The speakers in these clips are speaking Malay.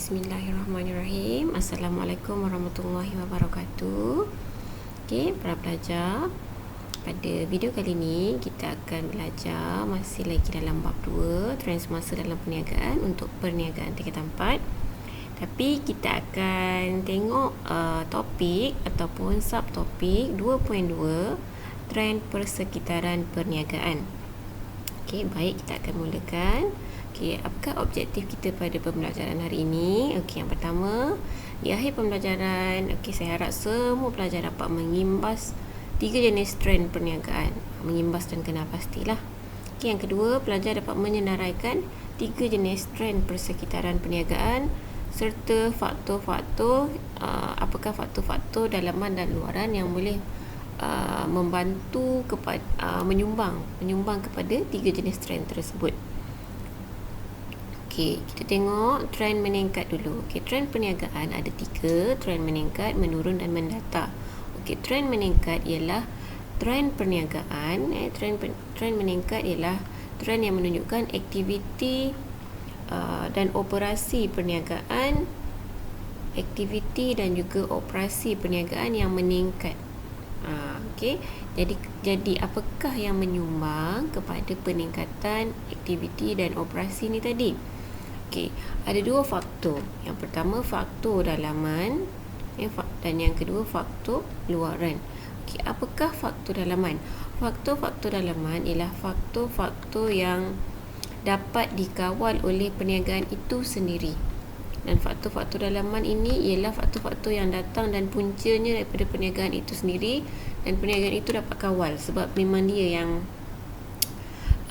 Bismillahirrahmanirrahim. Assalamualaikum warahmatullahi wabarakatuh. Okey, para pelajar, pada video kali ini kita akan belajar masih lagi dalam bab 2, trend semasa dalam perniagaan untuk perniagaan tingkatan 4. Tapi kita akan tengok topik ataupun subtopik 2.2, trend persekitaran perniagaan. Okey, baik, kita akan mulakan. Okey, apakah objektif kita pada pembelajaran hari ini? Okey, yang pertama, di akhir pembelajaran, okey, saya harap semua pelajar dapat mengimbas 3 jenis trend perniagaan. Mengimbas dan kenal pastilah. Okey, yang kedua, pelajar dapat menyenaraikan 3 jenis trend persekitaran perniagaan serta faktor-faktor, apakah faktor-faktor dalaman dan luaran yang boleh membantu kepada menyumbang kepada 3 jenis trend tersebut. Okey, kita tengok trend meningkat dulu. Okey, trend perniagaan ada 3, trend meningkat, menurun dan mendata. Okey, trend meningkat ialah trend perniagaan, trend meningkat ialah trend yang menunjukkan aktiviti dan operasi perniagaan, aktiviti dan juga operasi perniagaan yang meningkat. Okey, jadi apakah yang menyumbang kepada peningkatan aktiviti dan operasi ni tadi? Okey, ada 2 faktor. Yang pertama faktor dalaman dan yang kedua faktor luaran. Okey, apakah faktor dalaman? Faktor-faktor dalaman ialah faktor-faktor yang dapat dikawal oleh perniagaan itu sendiri. Dan faktor-faktor dalaman ini ialah faktor-faktor yang datang dan puncanya daripada perniagaan itu sendiri, dan perniagaan itu dapat kawal sebab memang dia yang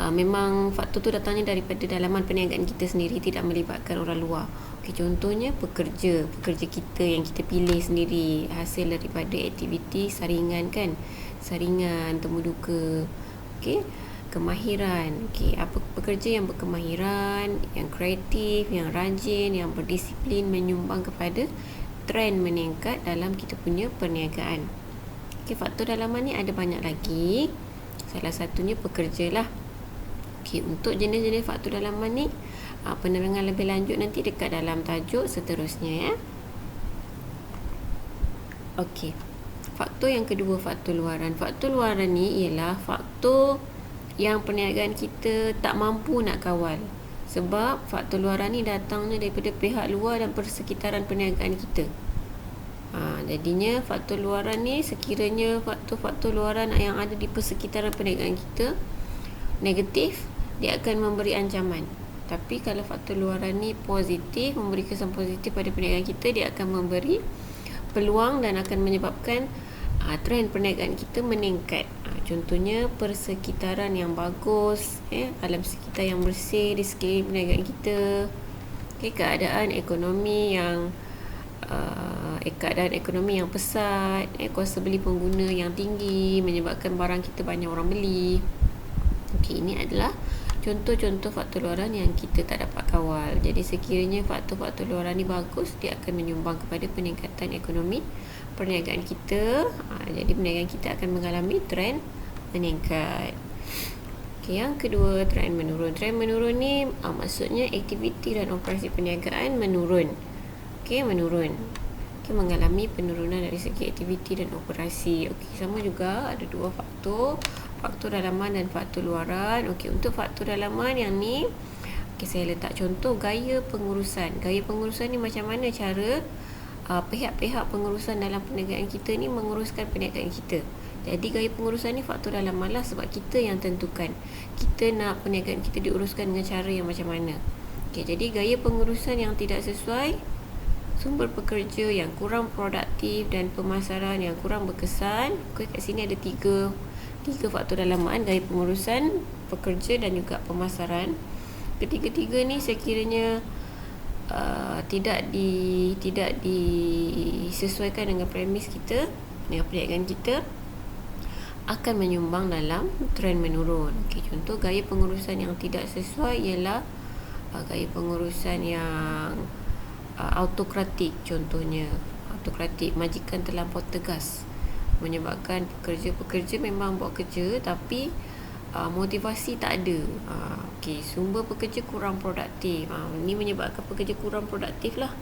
memang faktor tu datangnya daripada dalaman perniagaan kita sendiri, tidak melibatkan orang luar. Okey, contohnya pekerja kita yang kita pilih sendiri, hasil daripada aktiviti saringan kan, saringan temu duka. Okey, kemahiran. Okey, apa pekerja yang berkemahiran, yang kreatif, yang rajin, yang berdisiplin menyumbang kepada trend meningkat dalam kita punya perniagaan. Okey, faktor dalaman ni ada banyak lagi. Salah satunya pekerja lah. Okey, untuk jenis-jenis faktor dalaman ni penerangan lebih lanjut nanti dekat dalam tajuk seterusnya ya. Okey, faktor yang kedua, faktor luaran. Faktor luaran ni ialah faktor yang perniagaan kita tak mampu nak kawal. Sebab faktor luaran ni datangnya daripada pihak luar dan persekitaran perniagaan kita. Jadinya faktor luaran ni, sekiranya faktor-faktor luaran yang ada di persekitaran perniagaan kita negatif, dia akan memberi ancaman. Tapi kalau faktor luaran ni positif, memberi kesan positif pada perniagaan kita, dia akan memberi peluang dan akan menyebabkan trend perniagaan kita meningkat. Contohnya persekitaran yang bagus, alam sekitar yang bersih di sekeliling perniagaan kita, keadaan ekonomi yang pesat, kuasa beli pengguna yang tinggi menyebabkan barang kita banyak orang beli. Okey, ini adalah contoh-contoh faktor luaran yang kita tak dapat kawal. Jadi sekiranya faktor-faktor luaran ni bagus, dia akan menyumbang kepada peningkatan ekonomi perniagaan kita. Jadi perniagaan kita akan mengalami trend meningkat. Okey, yang kedua, trend menurun. Trend menurun ni maksudnya aktiviti dan operasi perniagaan menurun. Okey, menurun. Okey, mengalami penurunan dari segi aktiviti dan operasi. Okey, sama juga ada 2 faktor, faktor dalaman dan faktor luaran. Okey, untuk faktor dalaman yang ni, okey, saya letak contoh gaya pengurusan. Gaya pengurusan ni macam mana cara pihak-pihak pengurusan dalam perniagaan kita ni menguruskan perniagaan kita. Jadi gaya pengurusan ni faktor dalaman lah, sebab kita yang tentukan kita nak perniagaan kita diuruskan dengan cara yang macam mana. Okey, jadi gaya pengurusan yang tidak sesuai, sumber pekerja yang kurang produktif dan pemasaran yang kurang berkesan. Okey, kat sini ada tiga faktor dalaman: gaya pengurusan, pekerja dan juga pemasaran. Ketiga-tiga ni sekiranya tidak disesuaikan dengan premis kita, dengan perniagaan kita, akan menyumbang dalam trend menurun. Okey, contoh gaya pengurusan yang tidak sesuai ialah gaya pengurusan yang autokratik. Contohnya autokratik, majikan terlampau tegas, menyebabkan pekerja memang buat kerja tapi motivasi tak ada. Okey, sumber pekerja kurang produktif. Ini menyebabkan pekerja kurang produktif lah.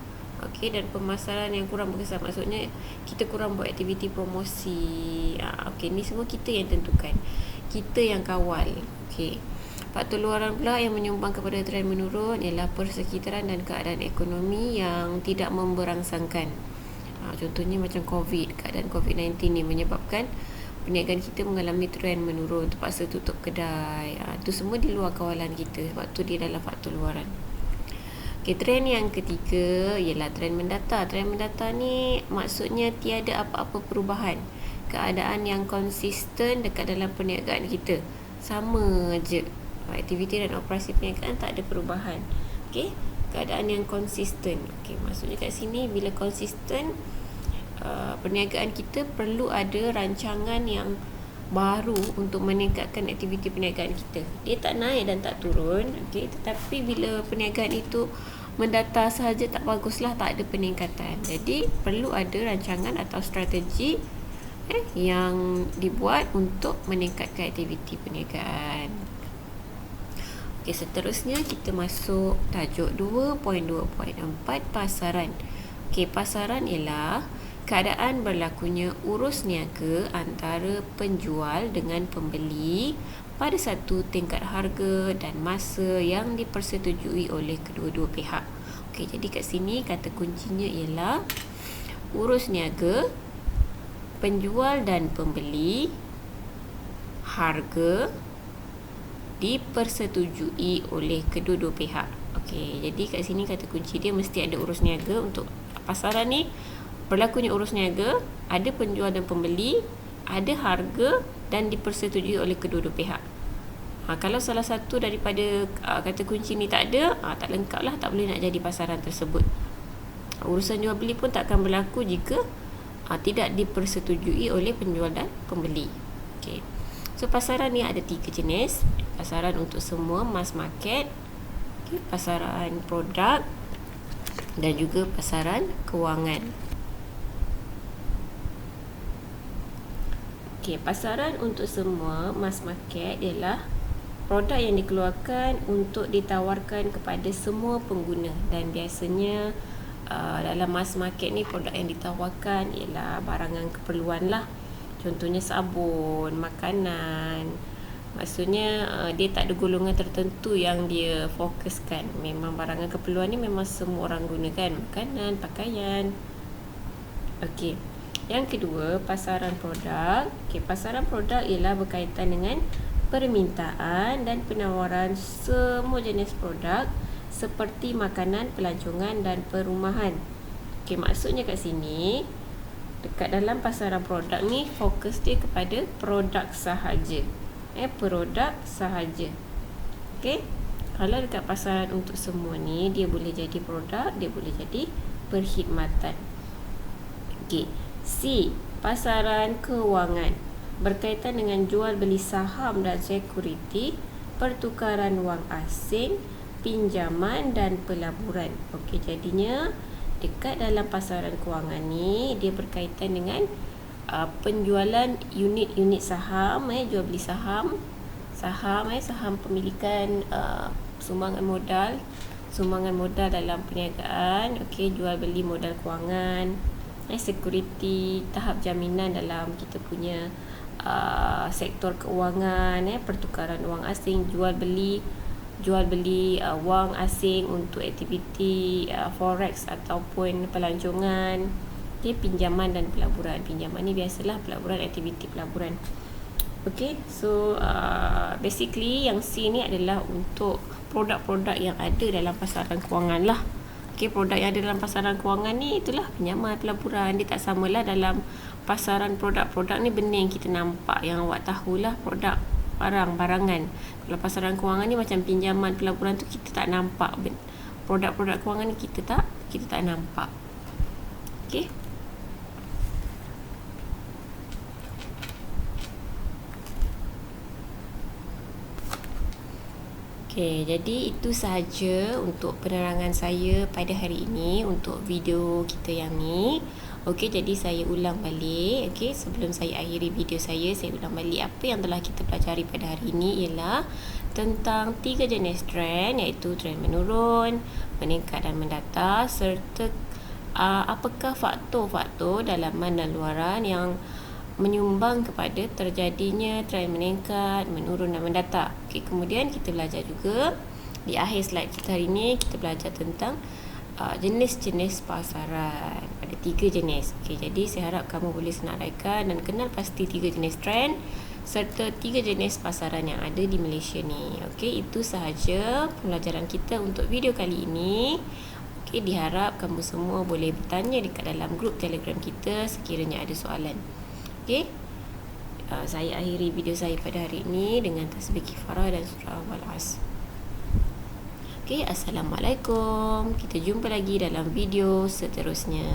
Okey, dan pemasaran yang kurang berkesan, maksudnya kita kurang buat aktiviti promosi. Okey, ni semua kita yang tentukan, kita yang kawal. Okey, faktor luaran pula yang menyumbang kepada trend menurun ialah persekitaran dan keadaan ekonomi yang tidak memberangsangkan. Contohnya macam keadaan COVID-19 ni menyebabkan perniagaan kita mengalami trend menurun, terpaksa tutup kedai. Itu semua di luar kawalan kita, sebab tu dia dalam faktor luaran. Okay, trend yang ketiga ialah trend mendata. Trend mendata ni maksudnya tiada apa-apa perubahan, keadaan yang konsisten dekat dalam perniagaan kita, sama je, aktiviti dan operasi perniagaan tak ada perubahan. Okay, keadaan yang konsisten. Okay, maksudnya kat sini bila konsisten, perniagaan kita perlu ada rancangan yang baru untuk meningkatkan aktiviti perniagaan kita. Dia tak naik dan tak turun, okey, tetapi bila perniagaan itu mendata sahaja tak baguslah, tak ada peningkatan. Jadi perlu ada rancangan atau strategi yang dibuat untuk meningkatkan aktiviti perniagaan. Okey, seterusnya kita masuk tajuk 2.2.4, pasaran. Okey, pasaran ialah keadaan berlakunya urus niaga antara penjual dengan pembeli pada satu tingkat harga dan masa yang dipersetujui oleh kedua-dua pihak. Okey, jadi kat sini kata kuncinya ialah urus niaga, penjual dan pembeli, harga dipersetujui oleh kedua-dua pihak. Okey, jadi kat sini kata kunci dia mesti ada urus niaga. Untuk pasaran ni berlakunya urus niaga, ada penjual dan pembeli, ada harga dan dipersetujui oleh kedua-dua pihak. Kalau salah satu daripada kata kunci ni tak ada, tak lengkap lah, tak boleh nak jadi pasaran tersebut. Urusan jual beli pun tak akan berlaku jika tidak dipersetujui oleh penjual dan pembeli. Okay. So pasaran ni ada 3 jenis. Pasaran untuk semua, mass market, okay, pasaran produk dan juga pasaran kewangan. Okey, pasaran untuk semua, mass market, ialah produk yang dikeluarkan untuk ditawarkan kepada semua pengguna, dan biasanya dalam mass market ni produk yang ditawarkan ialah barangan keperluan lah. Contohnya sabun, makanan. Maksudnya dia tak ada golongan tertentu yang dia fokuskan. Memang barangan keperluan ni memang semua orang gunakan, makanan, pakaian. Okey. Yang kedua, pasaran produk. Okay, pasaran produk ialah berkaitan dengan permintaan dan penawaran semua jenis produk seperti makanan, pelancongan dan perumahan. Okay, maksudnya kat sini, dekat dalam pasaran produk ni, fokus dia kepada produk sahaja. Produk sahaja. Okay, kalau dekat pasaran untuk semua ni, dia boleh jadi produk, dia boleh jadi perkhidmatan. Okay. C. Pasaran kewangan, berkaitan dengan jual beli saham dan sekuriti, pertukaran wang asing, pinjaman dan pelaburan. Okey, jadinya dekat dalam pasaran kewangan ni dia berkaitan dengan penjualan unit-unit saham, jual beli saham pemilikan, sumbangan modal dalam perniagaan, okey, jual beli modal kewangan, security, tahap jaminan dalam kita punya sektor keuangan, pertukaran wang asing, jual beli wang asing untuk aktiviti forex ataupun pelancongan, okay, pinjaman dan pelaburan. Pinjaman ni biasalah, pelaburan, aktiviti pelaburan. Okay, so basically yang C ni adalah untuk produk-produk yang ada dalam pasaran kewangan lah. Okay, produk yang ada dalam pasaran kewangan ni itulah pinjaman, pelaburan. Dia tak samalah dalam pasaran produk-produk ni, benda yang kita nampak, yang awak tahulah produk barangan. Kalau pasaran kewangan ni macam pinjaman, pelaburan tu kita tak nampak. Produk-produk kewangan ni kita tak nampak. Okay. Okay, jadi itu sahaja untuk penerangan saya pada hari ini untuk video kita yang ni. Okey, jadi saya ulang balik. Okey, sebelum saya akhiri video saya ulang balik apa yang telah kita pelajari pada hari ini ialah tentang 3 jenis trend, iaitu trend menurun, meningkat dan mendatar, serta apakah faktor-faktor dalaman dan luaran yang menyumbang kepada terjadinya trend meningkat, menurun dan mendatar. Okey, kemudian kita belajar juga di akhir slide kita hari ini, kita belajar tentang jenis-jenis pasaran. Ada 3 jenis. Okey, jadi saya harap kamu boleh senaraikan dan kenal pasti 3 jenis trend serta 3 jenis pasaran yang ada di Malaysia ni. Okey, itu sahaja pembelajaran kita untuk video kali ini. Okey, diharap kamu semua boleh bertanya dekat dalam grup Telegram kita sekiranya ada soalan. Okey, saya akhiri video saya pada hari ini dengan tasbih kifarah dan surah Al-As. Okay, Assalamualaikum. Kita jumpa lagi dalam video seterusnya.